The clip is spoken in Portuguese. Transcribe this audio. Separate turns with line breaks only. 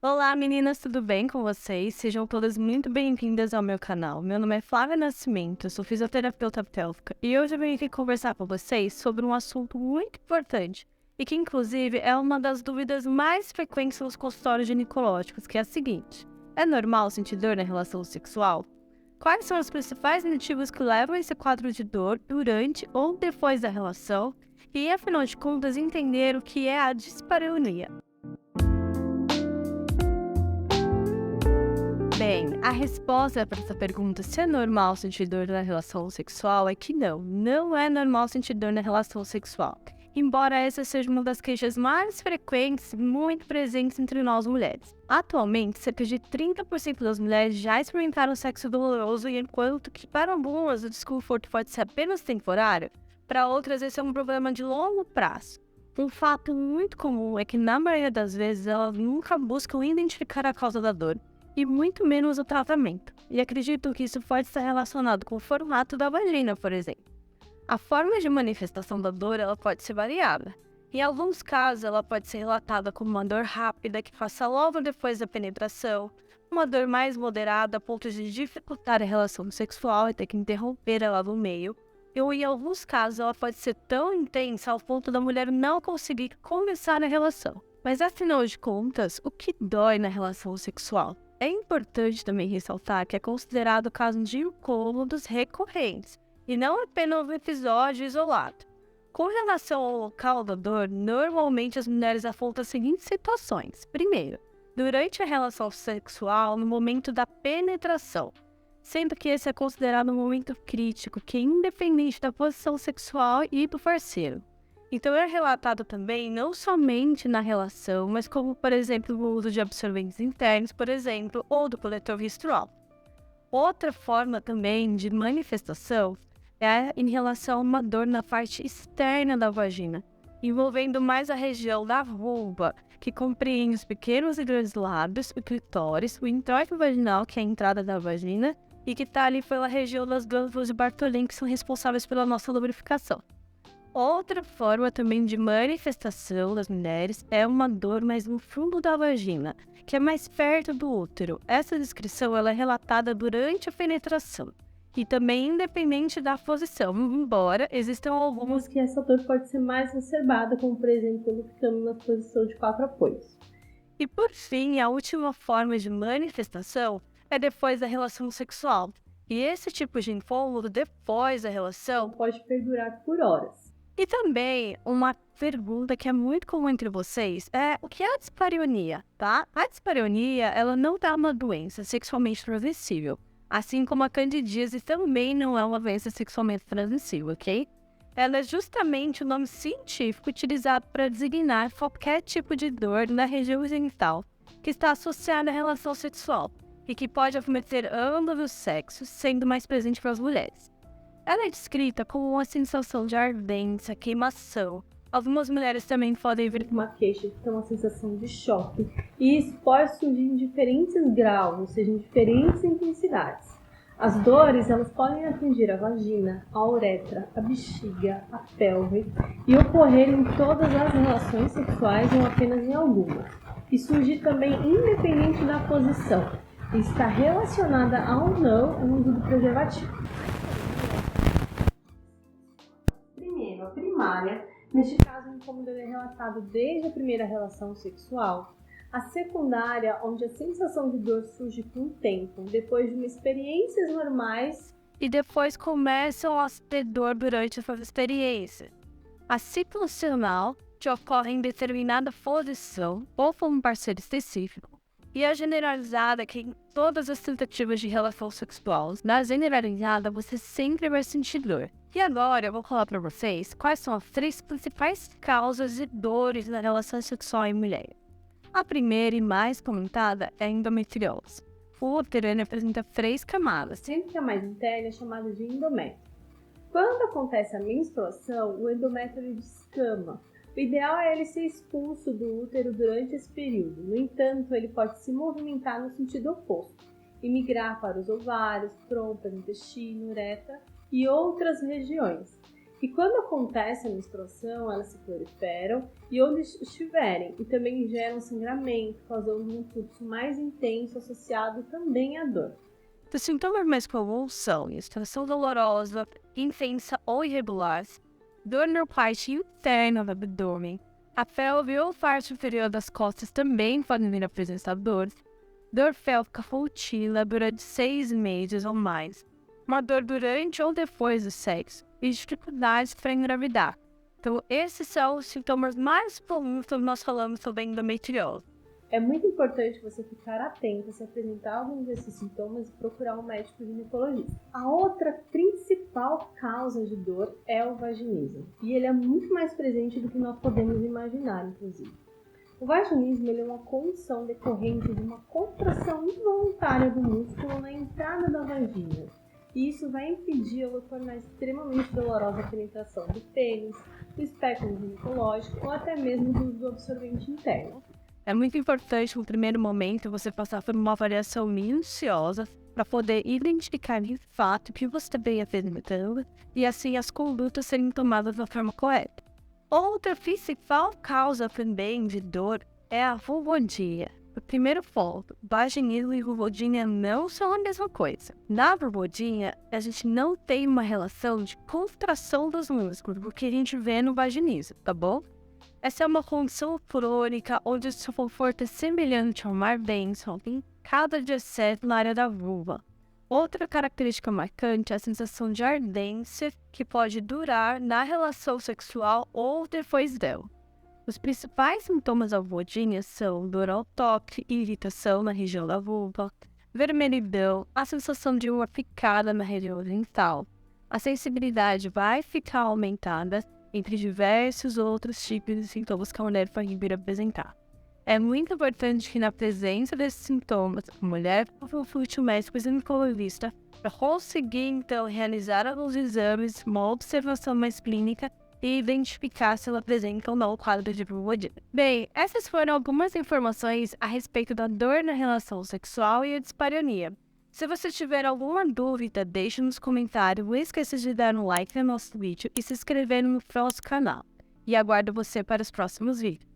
Olá meninas, tudo bem com vocês? Sejam todas muito bem-vindas ao meu canal. Meu nome é Flávia Nascimento, sou fisioterapeuta pélvica e hoje eu venho aqui conversar com vocês sobre um assunto muito importante e que inclusive é uma das dúvidas mais frequentes nos consultórios ginecológicos, que é a seguinte: é normal sentir dor na relação sexual? Quais são os principais motivos que levam a esse quadro de dor durante ou depois da relação? E afinal de contas, entender o que é a dispareunia. Bem, a resposta para essa pergunta, se é normal sentir dor na relação sexual, é que não é normal sentir dor na relação sexual. Embora essa seja uma das queixas mais frequentes e muito presentes entre nós mulheres. Atualmente, cerca de 30% das mulheres já experimentaram sexo doloroso, e enquanto que para algumas o desconforto pode ser apenas temporário, para outras esse é um problema de longo prazo. Um fato muito comum é que, na maioria das vezes, elas nunca buscam identificar a causa da dor, e muito menos o tratamento. E acredito que isso pode estar relacionado com o formato da vagina, por exemplo. A forma de manifestação da dor ela pode ser variada. Em alguns casos, ela pode ser relatada como uma dor rápida que passa logo depois da penetração, uma dor mais moderada a ponto de dificultar a relação sexual e ter que interromper ela no meio, ou em alguns casos ela pode ser tão intensa ao ponto da mulher não conseguir começar a relação. Mas afinal de contas, o que dói na relação sexual? É importante também ressaltar que é considerado caso de incômodos recorrentes, e não apenas um episódio isolado. Com relação ao local da dor, normalmente as mulheres apontam as seguintes situações. Primeiro, durante a relação sexual, no momento da penetração, sendo que esse é considerado um momento crítico, que é independente da posição sexual e do parceiro. Então é relatado também não somente na relação, mas como, por exemplo, o uso de absorventes internos, por exemplo, ou do coletor menstrual. Outra forma também de manifestação é em relação a uma dor na parte externa da vagina, envolvendo mais a região da vulva, que compreende os pequenos e grandes lábios, o clitóris, o introito vaginal, que é a entrada da vagina, e que está ali pela região das glândulas de Bartholin, que são responsáveis pela nossa lubrificação. Outra forma também de manifestação das mulheres é uma dor mais no fundo da vagina, que é mais perto do útero. Essa descrição ela é relatada durante a penetração e também independente da posição, embora existam algumas
que essa dor pode ser mais exacerbada, como por exemplo quando ficamos na posição de 4 apoios.
E por fim, a última forma de manifestação é depois da relação sexual. E esse tipo de incômodo depois da relação
pode perdurar por horas.
E também uma pergunta que é muito comum entre vocês é o que é a dispareunia, tá? A dispareunia, ela não é uma doença sexualmente transmissível, assim como a candidíase também não é uma doença sexualmente transmissível, ok? Ela é justamente o nome científico utilizado para designar qualquer tipo de dor na região genital que está associada à relação sexual e que pode acometer ambos os sexos, sendo mais presente para as mulheres. Ela é descrita como uma sensação de ardência, queimação. Algumas mulheres também podem vir
com uma queixa que tem uma sensação de choque. E isso pode surgir em diferentes graus, ou seja, em diferentes intensidades. As dores elas podem atingir a vagina, a uretra, a bexiga, a pelve e ocorrer em todas as relações sexuais ou apenas em algumas. E surgir também independente da posição. E está relacionada ou não ao uso do preservativo. A primária, neste caso o incômodo é relatado desde a primeira relação sexual. A secundária, onde a sensação de dor surge com o tempo, depois de experiências normais.
E depois começam a ter dor durante essa experiência. A situacional, que ocorre em determinada posição ou com um parceiro específico. E a generalizada, que em todas as tentativas de relação sexual, na generalizada você sempre vai sentir dor. E agora eu vou falar para vocês quais são as 3 principais causas de dores na relação sexual em mulher. A primeira e mais comentada é a endometriose. O útero apresenta 3 camadas,
sendo que a mais interna é chamada de endométrio. Quando acontece a menstruação, o endométrio descama. O ideal é ele ser expulso do útero durante esse período. No entanto, ele pode se movimentar no sentido oposto e migrar para os ovários, trompas, intestino, uretra e outras regiões. E quando acontece a menstruação, elas se proliferam e onde estiverem, e também geram sangramento, causando um fluxo mais intenso associado também à dor.
Os sintomas mais comuns são menstruação dolorosa, intensa ou irregular, dor na parte interna do abdômen, a pelve ou parte inferior das costas também podem vir apresentar dor pélvica contínua durante 6 meses ou mais, uma dor durante ou depois do sexo e dificuldades para engravidar. Então, esses são os sintomas mais comuns quando nós falamos sobre endometriose.
É muito importante você ficar atento se apresentar alguns desses sintomas e procurar um médico ginecologista. A outra principal causa de dor é o vaginismo, e ele é muito mais presente do que nós podemos imaginar, inclusive. O vaginismo é uma condição decorrente de uma contração involuntária do músculo na entrada da vagina, e isso vai impedir ou tornar extremamente dolorosa a penetração do pênis, do espéculo ginecológico ou até mesmo do absorvente interno.
É muito importante, no primeiro momento, você passar por uma avaliação minuciosa para poder identificar de fato o que você está bem apresentando e assim as condutas serem tomadas da forma correta. Outra principal causa também de dor é a vulvodynia. O primeiro ponto, vaginismo e vulvodynia não são a mesma coisa. Na vulvodynia, a gente não tem uma relação de contração dos músculos, porque a gente vê no vaginismo, tá bom? Essa é uma condição crônica onde o seu conforto é semelhante ao mar denso, em cada excesso na área da vulva. Outra característica marcante é a sensação de ardência que pode durar na relação sexual ou depois dela. Os principais sintomas da vulvodynia são dor ao toque, irritação na região da vulva, vermelhidão, a sensação de uma picada na região genital. A sensibilidade vai ficar aumentada entre diversos outros tipos de sintomas que a mulher pode vir apresentar. É muito importante que na presença desses sintomas, a mulher consulte o médico ginecologista para conseguir, então, realizar alguns exames, uma observação mais clínica e identificar se ela apresenta ou não o quadro de vulvodynia. Bem, essas foram algumas informações a respeito da dor na relação sexual e a dispareunia. Se você tiver alguma dúvida, deixe nos comentários. Não esqueça de dar um like no nosso vídeo e se inscrever no nosso canal. E aguardo você para os próximos vídeos.